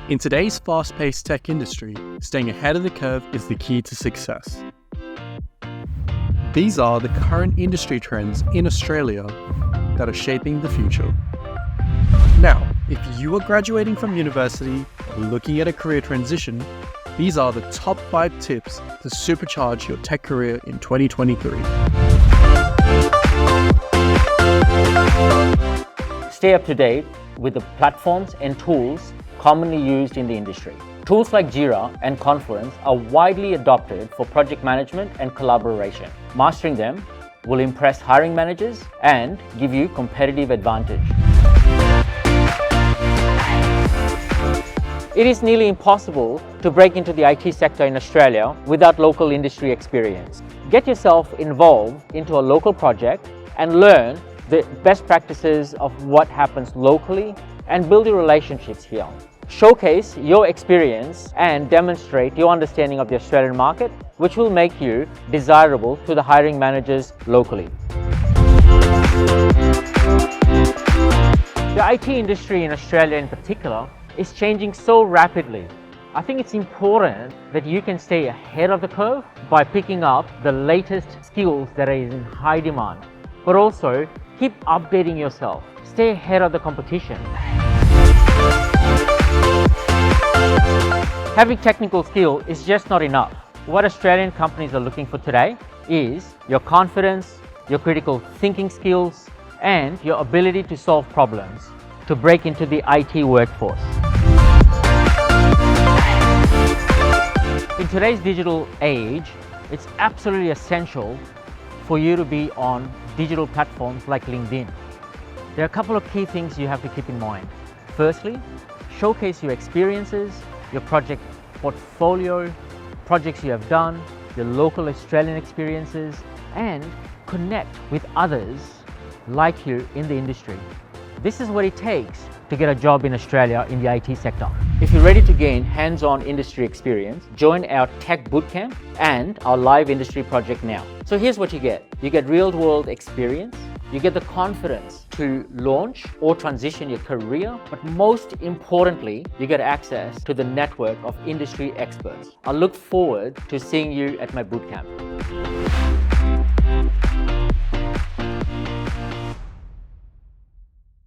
In today's fast-paced tech industry, staying ahead of the curve is the key to success. These are the current industry trends in Australia that are shaping the future. Now, if you are graduating from university or looking at a career transition, these are the top 5 tips to supercharge your tech career in 2023. Stay up to date with the platforms and tools commonly used in the industry. Tools like Jira and Confluence are widely adopted for project management and collaboration. Mastering them will impress hiring managers and give you competitive advantage. It is nearly impossible to break into the IT sector in Australia without local industry experience. Get yourself involved into a local project and learn the best practices of what happens locally and build your relationships here. Showcase your experience and demonstrate your understanding of the Australian market, which will make you desirable to the hiring managers locally. The IT industry in Australia in particular is changing so rapidly. I think it's important that you can stay ahead of the curve by picking up the latest skills that are in high demand, but also keep updating yourself. Stay ahead of the competition. Having technical skill is just not enough. What Australian companies are looking for today is your confidence, your critical thinking skills, and your ability to solve problems to break into the IT workforce. In today's digital age, it's absolutely essential for you to be on digital platforms like LinkedIn. There are a couple of key things you have to keep in mind. Firstly, showcase your experiences, your project portfolio, projects you have done, your local Australian experiences, and connect with others like you in the industry. This is what it takes to get a job in Australia in the IT sector. If you're ready to gain hands-on industry experience, join our tech bootcamp and our live industry project now. So here's what you get. You get real-world experience, you get the confidence to launch or transition your career, but most importantly, you get access to the network of industry experts. I look forward to seeing you at my bootcamp.